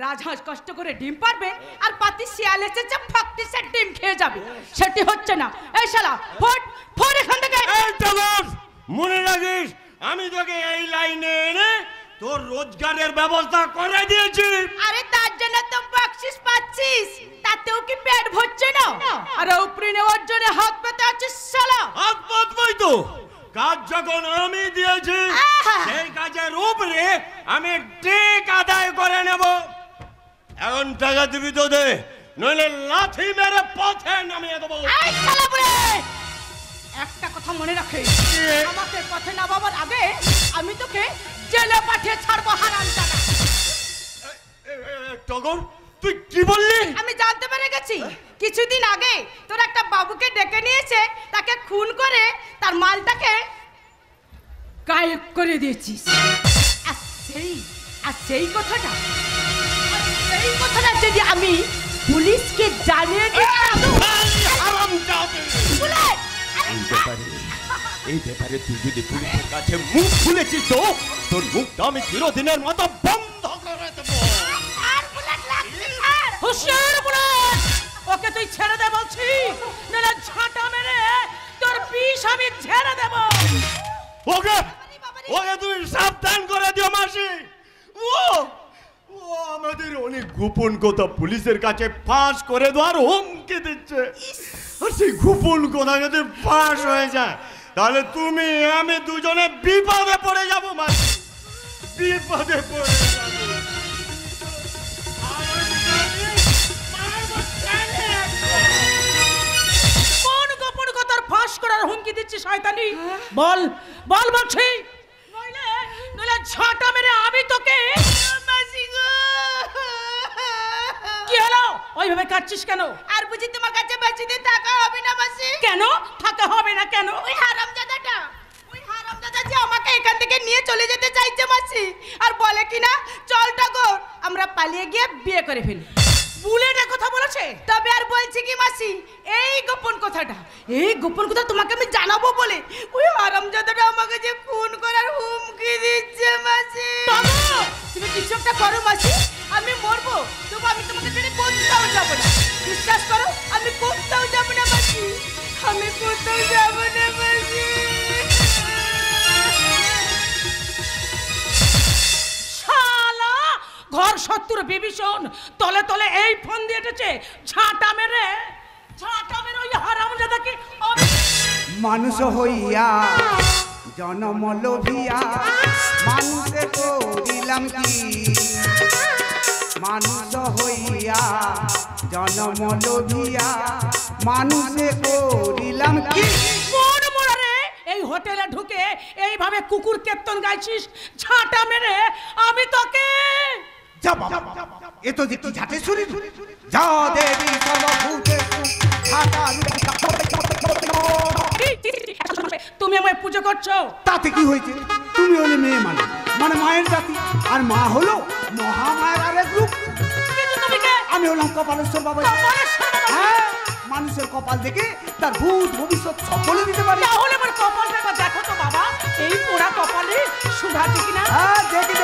রাজহাঁস কষ্ট করে ডিম পারবে আর পাতি শিয়াল এসেছে ফাঁকটি সে ডিম খেয়ে যাবে, সেটি হচ্ছে না। এই শালা ফট ফট এখান থেকে। মনে রাখিস আমি তোকে এই লাইনে এনে তোর রোজগারের ব্যবস্থা করে দিয়েছি। আরে তার জন্য তো বকশিশ পাচ্ছিস, তাতেও কি পেট ভরছে না? আরে উপরে নেওয়ার জন্য হাত পেতে আছিস শালা। হাত পাতবই তো, কাজ যখন আমি দিয়েছি সেই কাজের উপরে আমি ঠিক আদায় করে নেব। এখন টাকা দিবি তো দে, নইলে লাথি মেরে পথে নামিয়ে দেবো। এই শালা বুড়ে, একটা কথা মনে রাখিস, আমাকে পথে নামাবার আগে আমি তোকে জেলে পাঠিয়ে ছাড়বো হারামজাদা। টগর তুই কি বললি? আমি জানতে পেরে গেছি কিছুদিন আগে তোর একটা বাবুকে ডেকে নিয়েছে, তাকে খুন করে তার মালটাকে গায়েব করে দিয়েছিস। আর সেই কথাটা যদি আমি পুলিশকে জানিয়ে দিই, এই ব্যাপারে তুই যদি পুলিশের কাছে মুখ খুলেছিস তো তোর মুখটা আমি চিরদিনের মতো বন্ধ করে দেবো। ওকে তুই ছেড়ে দে বলছি, নাহলে ঝাঁটা মেরে তোর বিষ আমি ঝেড়ে দেব। ওকে ওকে তুমি সাবধান করে দিও মাসি। ও আমাদের অনেক গোপন কথা পুলিশের কাছে ফাঁস করে দেওয়ার হুমকি দিচ্ছে। আর সেই গোপন কথা যদি ফাঁস হয়ে যায় তাহলে তুমি আমি দুজনে বিপদে পড়ে যাব মাসি, বিপদে পড়ে যাব। কোন গোপন কথার ফাঁস করার হুমকি দিচ্ছে শয়তানি? বল বল বলছি, নইলে ঝাঁটা মেরে আমি তোকে। কি হলো ওইভাবে কাটছিস কেন? আর বুঝি তোমার কাছে বেশি দিন থাকা হবে না মাসি? কেন থাকা হবে না কেন? ওই হারামজাদাটা যে আমাকে এখান থেকে নিয়ে চলে যেতে চাইছে মাসি, আর বলে কিনা চল টগর আমরা পালিয়ে গিয়ে বিয়ে করে ফেলি। বুলেটে কথা বলেছে? তবে আর বলছি কি মাসি, এই গোপন কথাটা তোমাকে আমি জানাবো বলে ওই হারামজাদাটা আমাকে যে খুন করার হুমকি দিচ্ছে মাসি। তুমি কিছু একটা করো মাসি, আমি মরবো তবু আমি তোমাকে ছেড়ে কোথাও যাবো না। বিশ্বাস করো আমি কোথাও যাবো না মাসি, আমি কোথাও যাবো না মাসি। শালা ঘর শত্রুর বিভীষণ তলে তলে এই ফোন দিয়ে এসেছে, ঝাঁটা মেরে ওই হারামজাদাকে। মানুষ হইয়া জনম লোভিয়া মানুষে করিলাম কি, মানুষ হইয়া জনম লোভিয়া মানুষে করিলাম কি। কোন মোড়ে এই হোটেলে ঢুকে এইভাবে কুকুর কীর্তন গাইছিস? ঝাঁটা মেরে আমি তোকে। এ তো দেখি ঝাঁটে শরীর, যা দেবী সর্বভূতেষু ঝাঁটা। তুমি আমায় পুজো করছো, তাতে কি হয়েছে? তুমি হলে মেয়ে মানে মায়ের জাতি, আর মা হলো মহামায়ের আরেক রূপ। আমি হলাম কপালেশ্বর বাবা। হ্যাঁ, মানুষের কপাল দেখে তার ভূত ভবিষ্যৎ সকলে দিতে পারে। তাহলে আমার কপালটা দেখো তো বাবা, এই পোড়া কপালে সুধা আছে কিনা? হ্যাঁ দেখি।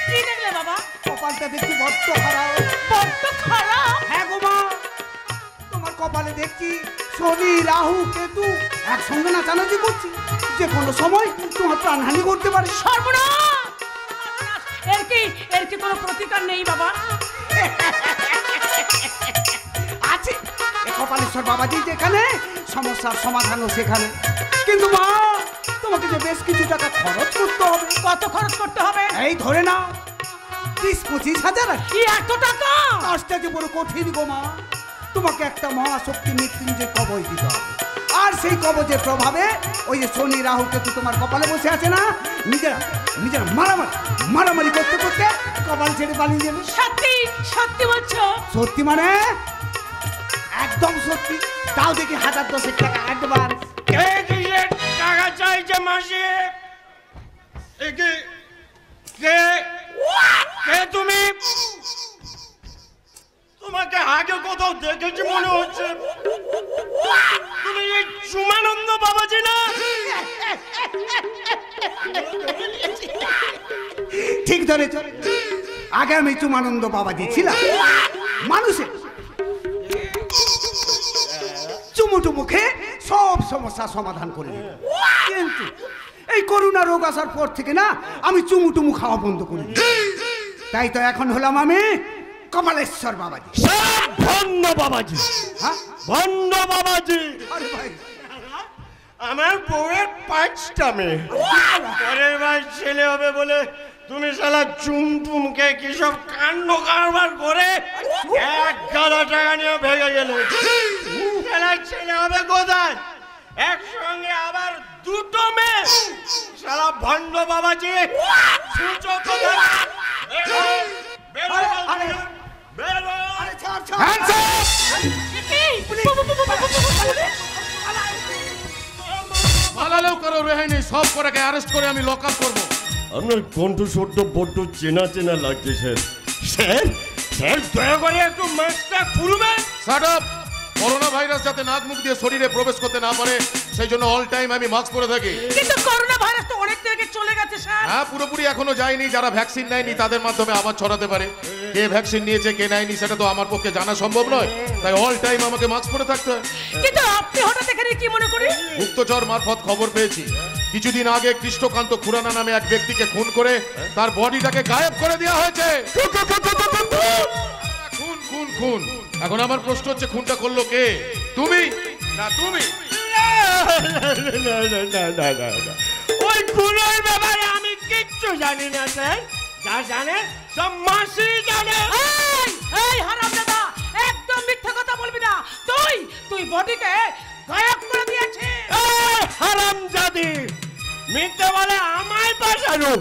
কি দেখলে বাবা? কপালটা দেখছি বড্ড খারাপ। হ্যাঁ গো মা, তোমার কপালে দেখছি শনি রাহু কেতু একসঙ্গে নাচানাচি করছি, যে কোনো সময় তোমার প্রাণহানি করতে পারে। সর্বনাশ! এর কি কোনো প্রতিকার নেই বাবা? আছে, কপালেশ্বর বাবাজি যেখানে সমস্যার সমাধানও সেখানে। কিন্তু মা, তোমাকে যে বেশ কিছু টাকা খরচ করতে হবে। কত খরচ করতে হবে? এই ধরে নাও 20-25 হাজার। এত টাকা? কাজটা যে বড় কঠিন গো মা। তোমাকে একটা মহাশক্তি মৃত্যুঞ্জয় কবচ দিতে হবে, আর সেই কবচের প্রভাবে ওই যে শনি রাহু কেতু তোমার কপালে বসে আছে না, নিজেরা মারামারি করতে করতে কপাল ছেড়ে পালিয়ে যাবে। সত্যি বলছো? সত্যি মানে একদম সত্যি। তাও দেখি 1010 টাকা অ্যাডভান্স। টাকা চাইছে মাসি। তুমি তোমাকে আগে কোথাও দেখেছি মনে হচ্ছে। তুমি এই সুমানন্দ বাবা ঠিক ধরেছ। আগে আমি চুমানন্দ বাবাজি ছিলাম, মানুষের চুমুটু মুখে সব সমস্যার সমাধান করে দিই। কিন্তু এই করোনা রোগ আসার পর থেকে না আমি চুমুটুমু খাওয়া বন্ধ করে দিই। তাই তো এখন হলাম আমি কমলেশ্বর বাবাজি। ভণ্ড বাবাজি, হ্যাঁ ভণ্ড বাবাজি। আরে ভাই, আমার বউয়ের 5টা মেয়ে, পরের বার ছেলে হবে বলে তুমি শালা চুমটুমকে কি সব কাণ্ড কারবার করে 1,000 টাকা নিয়ে ভেঙে গেলে। শালা ছেলে হবে কোথায়? একসঙ্গে আবার 2টো মেয়ে। শালা ভণ্ড বাবাজি, সূচো কোথায়? বেরো, বেরো, বেরো। আরে ছাড় ছাড়। Hands up! পালালেও কারো রেহাই নেই, সব কটাকে অ্যারেস্ট করে আমি লক আপ করবো। আপনার কণ্ঠস্বরটা বড্ড চেনা চেনা লাগছে স্যার। স্যার, স্যার দয়া করে একটু মাস্কটা খুলবেন। Shut up! করোনা ভাইরাস যাতে নাক মুখ দিয়ে শরীরে প্রবেশ করতে না পারে সেই জন্য অল টাইম আমি মাস্ক পরে থাকি। কিন্তু করোনা ভাইরাস তো অনেক থেকে চলে গেছে স্যার। হ্যাঁ, পুরোপুরি এখনো যায়নি। যারা ভ্যাকসিন নেয়নি তাদের মাধ্যমে আবার ছড়াতে পারে। কে ভ্যাকসিন নিয়েছে কে নেয়নি সেটা তো আমার পক্ষে জানা সম্ভব নয়, তাই অল টাইম আমাকে মাস্ক পরে থাকতে হয়। কিন্তু আপনি হঠাৎ এখানে কি মনে করি? গুপ্তচর মারফত খবর পেয়েছি কিছুদিন আগে কৃষ্ণকান্ত খুরানা নামে এক ব্যক্তিকে খুন করে তার বডিটাকে গায়েব করে দেওয়া হয়েছে। খুন খুন খুন। এখন আমার প্রশ্ন হচ্ছে খুনটা করলো কে? তুমি না তুমি? ওই খুনের ব্যাপারে আমি কিচ্ছু জানি না স্যার। যা জানে সব মাসি জানে। এই হারামজাদা, একদম মিথ্যা কথা বলবি না। তুই বডিকে গায়েব করে দিয়েছিস। হারামজাদি, মিথ্যে বলে আমায় বাঁচানো।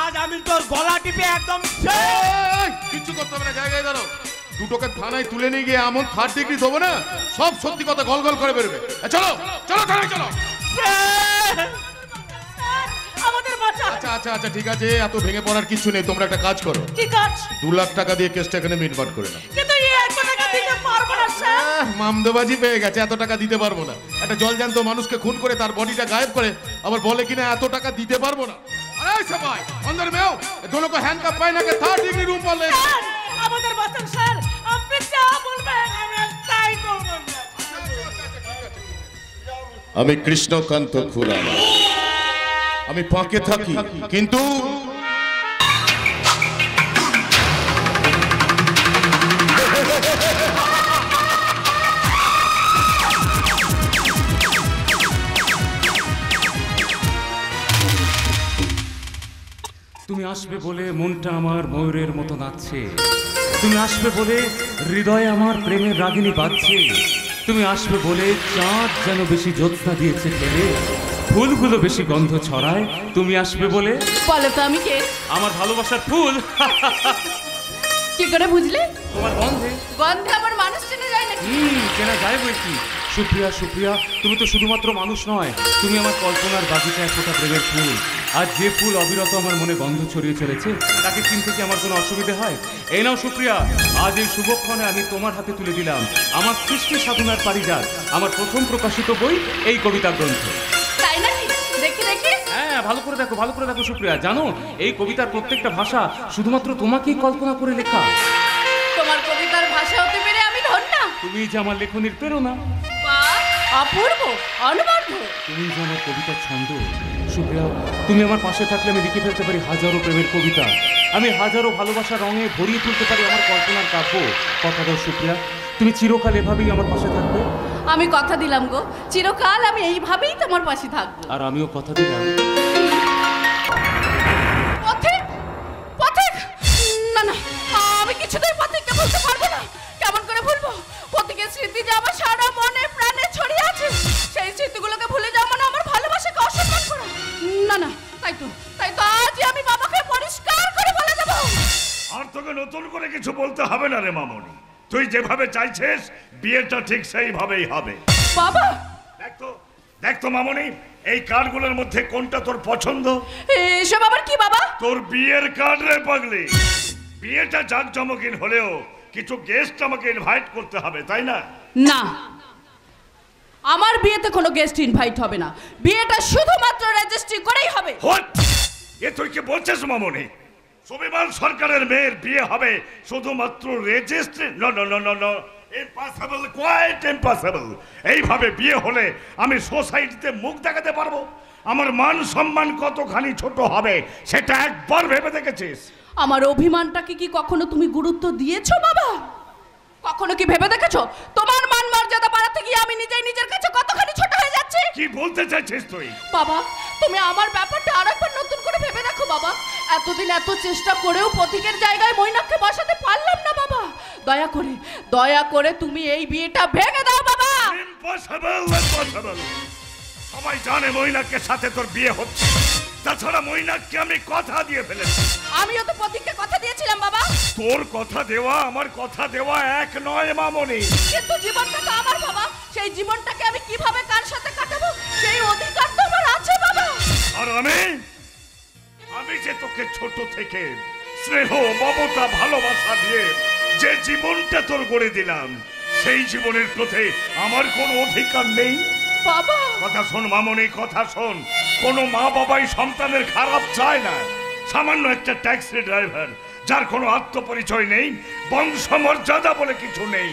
আজ আমি তোর গলা টিপে একদম এই, কিচ্ছু করতে হবে না, জায়গায় দাঁড়াও। দুটোকে থানায় তুলে নিয়ে গিয়ে এমন 3rd ডিগ্রি দেবো না, সব সত্যি কথা গলগল করে বেরোবে। চলো চলো থানায় চলো। স্যার, আমাদের বাঁচা। আচ্ছা আচ্ছা আচ্ছা ঠিক আছে, এত ভেঙে পড়ার কিছু নেই। তোমরা একটা কাজ করো, কি কাজ? 2 লাখ টাকা দিয়ে কেসটা এখানে মিটমাট করে নাও। কিন্তু এই 1 টাকা দিতে পারবো না স্যার। মামদোবাজি পেয়ে গেছে, এত টাকা দিতে পারবো না। একটা জলজ্যান্ত মানুষকে খুন করে তার বডিটা গায়েব করে আবার বলে কিনা এত টাকা দিতে পারবো না। আরে সবাই अंदर में आओ, दोनों को हैंडकफ पहना के 3rd ডিগ্রি রুম पर ले। স্যার, আমাদের বাঁচান স্যার। আপনি যা বলবেন আমরা তাই করব। আমি কৃষ্ণকান্ত খুরানা, আমি পাঁকে থাকি, কিন্তু তুমি আসবে বলে মনটা আমার ময়ূরের মতো নাচছে। তুমি আসবে বলে হৃদয়ে আমার প্রেমের রাগিনী বাজছে। তুমি আসবে বলে চাঁদ যেন বেশি জ্যোৎস্না দিয়েছে ফেলে, ফুলগুলো বেশি গন্ধ ছড়ায়। তুমি আসবে বলে। বলো তো আমি কে? আমার ভালোবাসার ফুল। কি করে বুঝলে? তোমার গন্ধে। গন্ধে আমার মানুষ চেনা যায় নাকি? চেনা যায় বই কি। সুপ্রিয়া সুপ্রিয়া, তুমি তো শুধুমাত্র মানুষ নয়, তুমি আমার কল্পনার বাগিচায় ফোটা প্রেমের ফুল। আর যে ফুল অবিরত আমার মনে গন্ধ ছড়িয়ে চলেছে তাকে চিনতে কি আমার কোনো অসুবিধে হয়? এই নাও সুপ্রিয়া, আজ এই শুভক্ষণে আমি তোমার হাতে তুলে দিলাম আমার সৃষ্টি সাধনার পারিজাত, আমার প্রথম প্রকাশিত বই, এই কবিতা গ্রন্থ। তাই নাকি? দেখি দেখি। হ্যাঁ, ভালো করে দেখো, ভালো করে দেখো সুপ্রিয়া। জানো, এই কবিতার প্রত্যেকটা ভাষা শুধুমাত্র তোমাকেই কল্পনা করে লেখা। তোমার কবিতার ভাষা হতে পেরে আমি ধন্য। তুমি যে আমার লেখনির প্রেরণা। বাহ, অপূর্ব, অনবদ্য। তুমি যে আমার কবিতার ছন্দ। সুপ্রিয়া, তুমি আমার পাশে থাকলে আমি লিখে ফেলতে পারি হাজারো প্রেমের কবিতা। আমি হাজারো ভালোবাসার রঙে ভরিয়ে তুলতে পারি আমার কল্পনার কাব্য। কথা দাও সুপ্রিয়া, তুমি চিরকাল এভাবেই আমার পাশে থাকবে। আমি কথা দিলাম গো, চিরকাল আমি এইভাবেই তোমার পাশে থাকবো। আর আমিও কথা দিলাম। পথিক, পথিক, না না, আমি কিছুতেই পথিককে বলতে পারবো না। কেমন করে ভুলবো? পথিকের স্মৃতি যে আমার সারা মনে প্রাণে ছড়িয়ে আছে, সেই স্মৃতিগুলোকে ভুলে যাওয়া মানে আমার ভালোবাসাকে অসম্মান করা। না না, তাই তো আজই আমি বাবাকে পরিষ্কার করে বলে দেবো। আর তোকে নতুন করে কিছু বলতে হবে না রে মামনি, তুই যেভাবে চাইছিস বিয়েটা ঠিক সেইভাবেই হবে। বাবা, দেখ তো মামনি, এই কার্ডগুলোর মধ্যে কোনটা তোর পছন্দ? এসব আবার কি বাবা? তোর বিয়ের কার্ড রে পাগলি। বিয়েটা জাঁকজমকিন হলেও কিছু গেস্ট আমাকে ইনভাইট করতে হবে, তাই না? না, আমার বিয়েতে কোনো গেস্ট ইনভাইট হবে না। বিয়েটা শুধুমাত্র রেজিস্ট্রি করেই হবে। এ তুই কি বলছিস মামনি? সুবিমান সরকারের মেয়ের বিয়ে হবে শুধুমাত্র registry? No no no no no, impossible, quite impossible. এইভাবে বিয়ে হলে আমি সোসাইটিতে মুখ দেখাতে পারবো? আমার মান সম্মান কতখানি ছোট হবে সেটা একবার ভেবে দেখেছিস? আমার অভিমানটাকে কি কখনো তুমি গুরুত্ব দিয়েছো বাবা? কখনো কি ভেবে দেখেছো তোমার মান মর্যাদা বাড়াতে গিয়ে আমি নিজের কাছে কতখানি ছোট হয়ে যাচ্ছি? কি বলতে চাইছিস তুই? বাবা তুমি আমার ব্যাপারটা আরেকবার নতুন করে ভেবে দেখো বাবা। এতদিন এত চেষ্টা করেও পথিকের জায়গায় মৈনাককে বসাতে পারলাম না বাবা। দয়া করে তুমি এই বিয়েটা ভেঙে দাও বাবা। Impossible, impossible. সবাই জানে মৈনাকের সাথে তোর বিয়ে হচ্ছে। তাছাড়া মৈনাককে আমি কথা দিয়ে ফেলেছি। আমিও তো পথিককে কথা দিয়েছিলাম বাবা। তোর কথা দেওয়া আমার কথা দেওয়া এক নয় মামনি। কিন্তু জীবনটা তো আমার বাবা, সেই জীবনটাকে আমি কিভাবে কার সাথে কাটাবো সেই অধিকার তো আমার আছে বাবা। আর আমি যে তোকে ছোট থেকে স্নেহ মমতা ভালোবাসা দিয়ে যে জীবনটা তোর গড়ে দিলাম, সেই জীবনের প্রতি আমার কোনো অধিকার নেই বাবা? কথা শোন মামনি, কথা শোন। কোনো মা বাবাই সন্তানের খারাপ চায় না। সামান্য একটা ট্যাক্সি ড্রাইভার যার কোনো আত্মপরিচয় নেই, বংশমর্যাদা বলে কিছু নেই,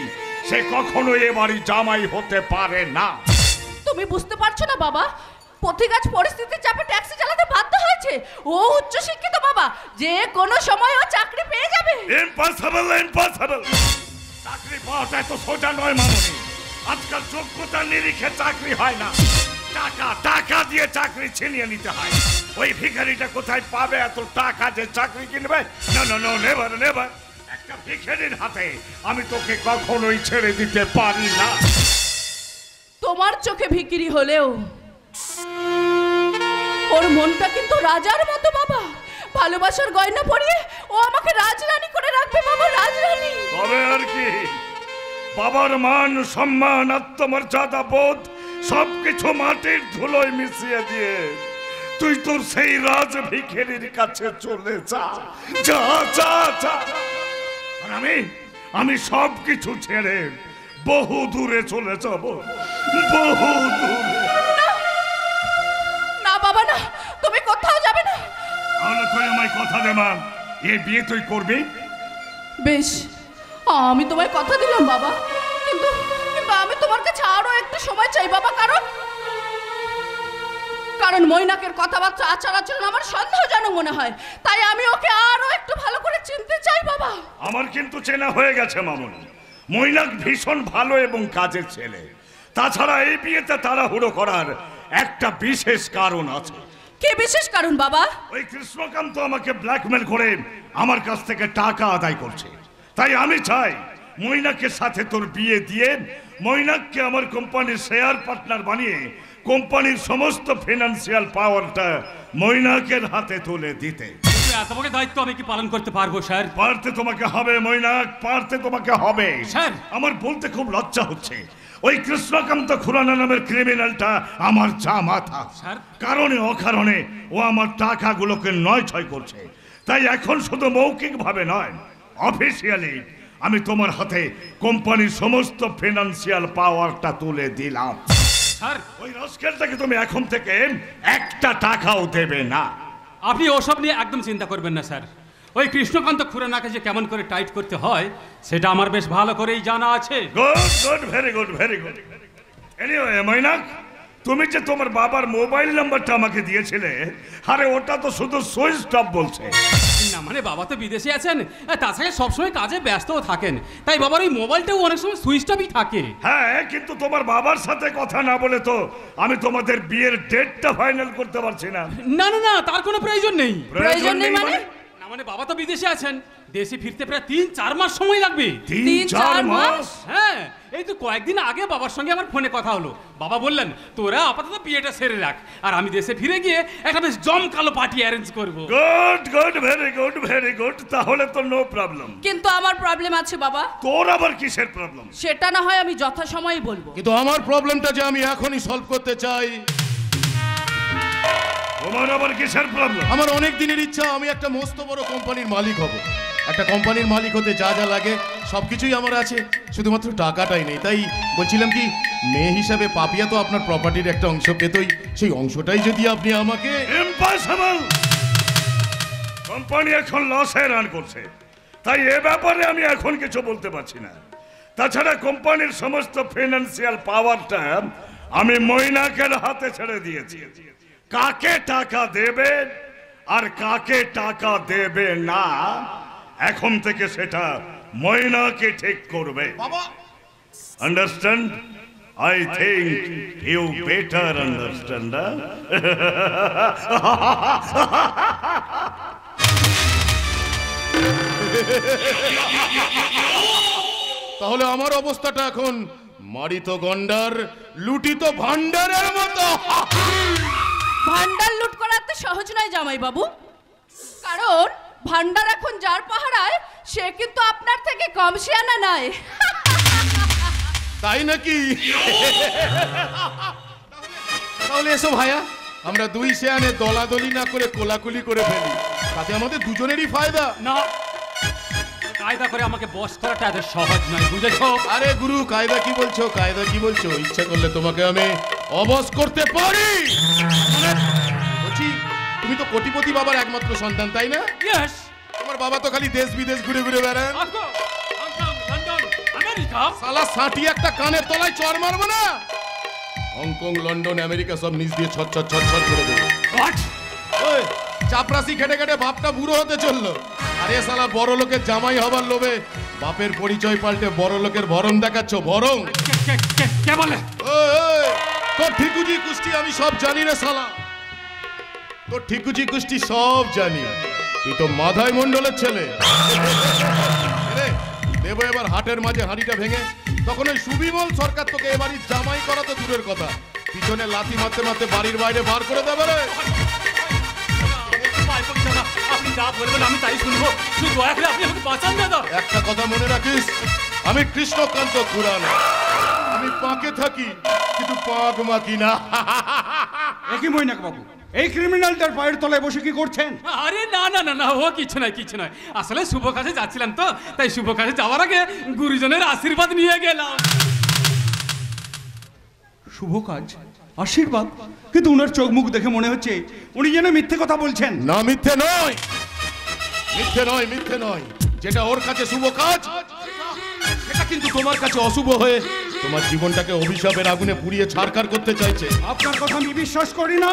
সে কখনো এ বাড়ি জামাই হতে পারে না। তুমি বুঝতে পারছো না বাবা? পথিকাজ পরিস্থিতির চাপে ট্যাক্সি চালাতে বাধ্য হয়েছে। ও উচ্চ শিক্ষিত বাবা, যে কোনো সময় ও চাকরি পেয়ে যাবে। Impossible, impossible. চাকরি পাওয়াটা এত সোজা নয় মামনি। আজকাল যোগ্যতার নিরিখে চাকরি হয় না, টাকা দিয়ে চাকরি ছিনিয়ে নিতে হয়। ওই ভিখারিটা কোথায় পাবে এত টাকা যে চাকরি কিনবে? না না না, নেভার নেভার। একটা ভিখারির হাতে আমি তোকে কখনোই ছেড়ে দিতে পারি না। তোমার চোখে ভিখিরি হলেও ওর মনটা কিন্তু রাজার মতো বাবা। ভালোবাসার গয়না পরিয়ে ও আমাকে রাজরানী করে রাখবে বাবা, রাজরানী। তবে আর কি, বাবার মান সম্মান আত্মমর্যাদা বোধ সবকিছু মাটির ধুলোয় মিশিয়ে দিয়ে তুই তোর সেই রাজ ভিখারির কাছে চলে যা, যা যা যা। আর আমি সবকিছু ছেড়ে বহু দূরে চলে যাব, বহু দূরে। না বাবা না, তুমি কোথাও যাবে না। তাহলে তুই আমায় কথা দে মা, এই বিয়ে তুই করবি? বেশ, আমি তোমায় কথা দিলাম বাবা, কিন্তু আমি তোমার কাছে আরো একটু সময় চাই বাবা। কারণ মৈনাকের কথাবার্তা আচার আচরণ আমার সন্দেহজনক মনে হয়, তাই আমি ওকে আরো একটু ভালো করে চিনতে চাই বাবা। আমার কিন্তু চেনা হয়ে গেছে মামুন। মৈনাক ভীষণ ভালো এবং কাজের ছেলে। তাছাড়া এই বিয়েতে তাড়াহুড়ো করার একটা বিশেষ কারণ আছে। কি বিশেষ কারণ বাবা? ওই কৃষ্ণকান্ত আমাকে ব্ল্যাকমেল করে আমার কাছ থেকে টাকা আদায় করছে। তাই আমি চাই মৈনাকের সাথে তোর বিয়ে দিয়ে মৈনাককে আমার কোম্পানির শেয়ার পার্টনার বানিয়ে কোম্পানির সমস্ত ফিনান্সিয়াল পাওয়ারটা মৈনাকের হাতে তুলে দিতে। এত বড় দায়িত্ব আমি কি পালন করতে পারবো স্যার? পারতে তোমাকে হবে মৈনাক, পারতে তোমাকে হবে। স্যার, আমার বলতে খুব লজ্জা হচ্ছে, ওই কৃষ্ণকান্ত খুরানা নামের ক্রিমিনালটা আমার জামাতা। স্যার, কারণে অকারণে ও আমার টাকাগুলোকে নয় ছয় করছে। তাই এখন শুধু মৌখিকভাবে নয়, অফিসিয়ালি আমি তোমার হাতে কোম্পানির সমস্ত ফিনান্সিয়াল পাওয়ারটা তুলে দিলাম। স্যার, ওই রস্কেলটাকে তুমি এখন থেকে একটা টাকাও দেবে না। আপনি ওসব নিয়ে একদম চিন্তা করবেন না স্যার। ওই কৃষ্ণকান্ত খুরানাকে যে কেমন করে টাইট করতে হয় সেটা আমার বেশ ভালো করেই জানা আছে। Good good, very good, very good. Anyway Mainak, তুমি যে তোমার বাবার মোবাইল নাম্বারটা আমাকে দিয়েছিলে, আরে ওটা তো শুধু সুইচ অফ বলছে। না মানে বাবা তো বিদেশে আছেন, তাছাড়া সবসময় কাজে ব্যস্তও থাকেন, তাই বাবার ওই মোবাইলটাও অনেক সময় সুইচ অফই থাকে। হ্যাঁ, কিন্তু তোমার বাবার সাথে কথা না বলে তো আমি তোমাদের বিয়ের ডেটটা ফাইনাল করতে পারছি না। না না না, তার কোনো প্রয়োজন নেই। প্রয়োজন নেই মানে? না মানে বাবা তো বিদেশে আছেন, দেশে ফিরতে প্রায় ৩-৪ মাস সময় লাগবে। ৩-৪ মাস? হ্যাঁ, এই তো কয়েকদিন আগে বাবার সঙ্গে আমার ফোনে কথা হলো। বাবা বললেন তোরা আপাতত বিয়েটা সেরে রাখ, আর আমি দেশে ফিরে গিয়ে একটা বেশ জমকালো পার্টি অ্যারেঞ্জ করব। Good good, very good, very good. তাহলে তো নো প্রবলেম। কিন্তু আমার প্রবলেম আছে বাবা। তোর আবার কিসের প্রবলেম? সেটা না হয় আমি যথাসময়ে বলবো, কিন্তু আমার প্রবলেমটা যে আমি এখনই সলভ করতে চাই। তোমার আবার কিসের প্রবলেম? আমার অনেক দিনের ইচ্ছা আমি একটা মস্ত বড় কোম্পানির মালিক হব। একটা কোম্পানির মালিক হতে যা যা লাগে সবকিছুই আমার আছে, শুধুমাত্র টাকাটাই নেই। তাই বলছিলাম কি, মেয়ে হিসাবে পাপিয়া তো আপনার প্রপার্টির একটা অংশ পেতই, সেই অংশটাই যদি আপনি আমাকে। ইম্পসিবল, কোম্পানি এখন লসে রান করছে, তাই এ ব্যাপারে আমি এখন কিছু বলতে পারছি না। তাছাড়া কোম্পানির সমস্ত ফিনান্সিয়াল পাওয়ারটা আমি মৈনাকের হাতে ছেড়ে দিয়েছি। কাকে টাকা দেবে আর কাকে টাকা দেবে না, এখন থেকে সেটা মৈনাকে ঠিক করবে। বাবা understand? I think you better understand. তাহলে আমার অবস্থাটা এখন মারিত গন্ডার লুটিত ভান্ডারের মতো। ভান্ডার লুট করা তো সহজ নয় জামাই বাবু, কারণ ভান্ডার এখন যার পাহারায় সে কিন্তু আপনার থেকে কম শিয়ানা নয়। তাই নাকি? তাহলে এসো ভাইয়া, আমরা দুই শেয়ানে দলাদলি না করে কোলাকুলি করে ফেলি, তাতে আমাদের দুজনেরই ফায়দা। না, কায়দা করে আমাকে বস করাটা এত সহজ নয়, বুঝেছো? আরে গুরু, কায়দা কি বলছো, কায়দা কি বলছো? ইচ্ছা করলে তোমাকে আমি অবশ করতে পারি। বলছি, তুমি তো কোটিপতি বাবার একমাত্র সন্তান, তাই না? ইয়েস। তোমার বাবা তো খালি দেশ বিদেশ ঘুরে ঘুরে বেড়ান। London, America. সালা সাঁটি একটা কানের তলায় চড় মারবো না? হংকং, লন্ডন, আমেরিকা সব নিজ দিয়ে ছট করে দেবো। হোয়াট? ওই চাপরাসি খেটে খেটে বাপটা বুড়ো হতে চললো, আরে শালা বড় লোকের জামাই হবার লোভে বাপের পরিচয় পাল্টে বড় লোকের ভরণ দেখাচ্ছ। ভরণ? কে বলে? ওই তোর ঠিকুজি কুষ্টি আমি সব জানি রে শালা, তোর ঠিকুজি কুষ্টি সব জানি। তুই তো মাধাই মণ্ডলের ছেলে। দেব এবার হাটের মাঝে হাঁড়িটা ভেঙে, তখন ওই সুবিমল সরকার তোকে এবারই জামাই করা তো দূরের কথা, পিছনে লাথি মারতে মারতে বাড়ির বাইরে বার করে দেবে রে। আপনি যা বলবেন আমি তাই শুনবো, শুধু দয়া করে আপনি আমাকে বাঁচান দাদা। একটা কথা মনে রাখিস, আমি কৃষ্ণকান্ত খুরানা, আমি পাকে থাকি কিন্তু পাক মাকি না। একই মৈনাক বাবু, এই ক্রিমিনালটার পায়ের তলায় বসে কি করছেন? আরে না না না না, ও কিছু নয় কিছু নয়, আসলে শুভ কাজে যাচ্ছিলাম তো, তাই শুভ কাজে যাওয়ার আগে গুরুজনের আশীর্বাদ নিয়ে গেলাম। শুভ কাজ, আশীর্বাদ? কিন্তু উনার চোখ মুখ দেখে মনে হচ্ছে উনি যেন মিথ্যে কথা বলছেন। না, মিথ্যে নয়, মিথ্যে নয়, মিথ্যে নয়। যেটা ওর কাছে শুভ কাজ, সেটা কিন্তু তোমার কাছে অশুভ হয়ে তোমার জীবনটাকে অভিশাপের আগুনে পুড়িয়ে ছারখার করতে চাইছে। আপনার কথা আমি বিশ্বাস করি না।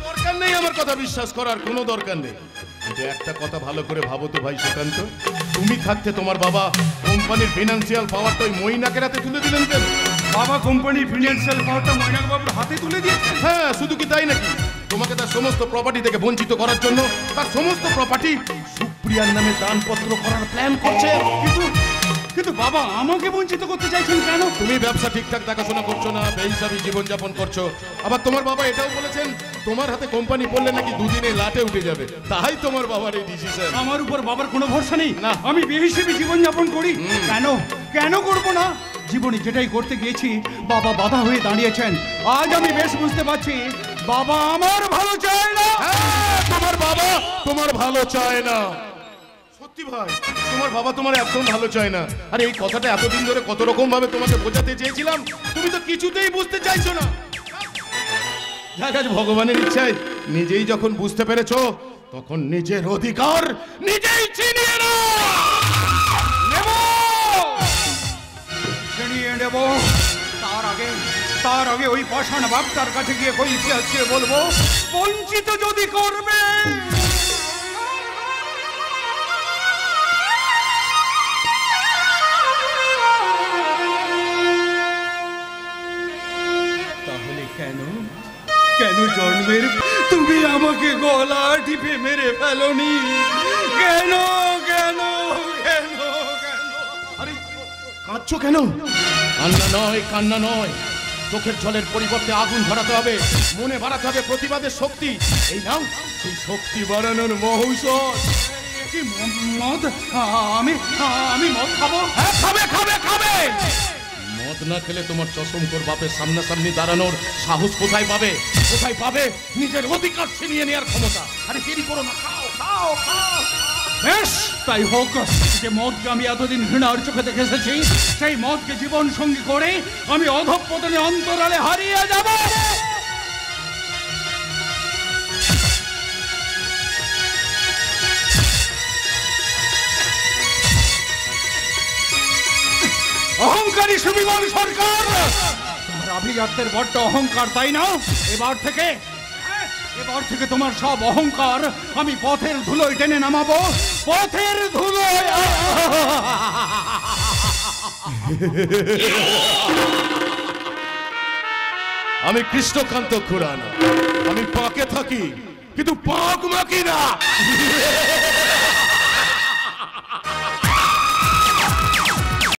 দরকার নেই আমার কথা বিশ্বাস করার, কোনো দরকার নেই। কিন্তু একটা কথা ভালো করে ভাবো তো ভাই সুকান্ত, তুমি থাকতে তোমার বাবা কোম্পানির ফিনান্সিয়াল পাওয়ারটা ওই মৈনাকের হাতে তুলে দিলেন কেন? বাবা কোম্পানির ফিনান্সিয়াল পাওয়ারটা মৈনাক বাবুর হাতে তুলে দিয়েছেন? হ্যাঁ, শুধু কি তাই নাকি, তোমাকে তার সমস্ত প্রপার্টি থেকে বঞ্চিত করার জন্য তার সমস্ত প্রপার্টি সুপ্রিয়ার নামে দানপত্র করার প্ল্যান করছে। কিন্তু বাবা আমাকে বঞ্চিত করতে চাইছেন কেন? তুমি ব্যবসা ঠিকঠাক দেখাশোনা করছো না, বেহিসাবি জীবনযাপন করছো। আবার তোমার বাবা এটাও বলেছেন তোমার হাতে কোম্পানি পড়লে নাকি দুদিনে লাটে উঠে যাবে, তাই তোমার বাবার এই ডিসিশন। আমার উপর বাবার কোনো ভরসা নেই না। আমি বেহিসেবি জীবনযাপন করি। কেন করব না? জীবনে যেটাই করতে গিয়েছি বাবা বাধা হয়ে দাঁড়িয়েছেন। আজ আমি বেশ বুঝতে পারছি বাবা আমার ভালো চায় না। তোমার বাবা তোমার ভালো চায় না? সত্যি ভাই, তোমার বাবা তোমার একদম ভালো চায় না। আর এই কথাটা এতদিন ধরে কত রকম ভাবে তোমাকে বোঝাতে চেয়েছিলাম, তুমি তো কিছুতেই বুঝতে চাইছো না। যাক, আজ ভগবানের ইচ্ছায় নিজেই যখন বুঝতে পেরেছো, তখন নিজের অধিকার নিজেই ছিনিয়ে নাও। ছিনিয়ে নেব। তার আগে ওই পাষাণ বাপটার কাছে গিয়ে কৈফিয়ত চেয়ে বলবো, বঞ্চিত যদি করবে। তাহলে কেন জন্মের তুমি আমাকে গলা টিপে মেরে ফেলোনি? কেন? আরে কাঁদছো কেন? কান্না নয়, কান্না নয়, চোখের জলের পরিবর্তে আগুন ধরাতে হবে, মনে বাড়াতে হবে প্রতিবাদের শক্তি। এই নাও সেই শক্তি বাড়ানোর মহৌষধ। কি মদ? আমি মদ খাবো? হ্যাঁ, খাবে। মদ না খেলে তোমার চশমকর বাপের সামনাসামনি দাঁড়ানোর সাহস কোথায় পাবে? নিজের অধিকার ছিনিয়ে নেওয়ার ক্ষমতা। আরে দেরি করো না, খাও। বেশ, তাই হোক। যে মদকে আমি এতদিন ঘৃণার চোখে দেখে এসেছি, সেই মদকে জীবন সঙ্গী করে আমি অধঃপতনে অন্তরালে হারিয়ে যাব। অহংকারী সুবিমল সরকার, তোমার আভিজাত্যের বড্ড অহংকার, তাই না? এবার থেকে তোমার সব অহংকার আমি পথের ধুলোয় টেনে নামাবো, পথের ধুলোয়। আমি কৃষ্ণকান্ত খুরানা, আমি পাকে থাকি কিন্তু পাক মাকি না।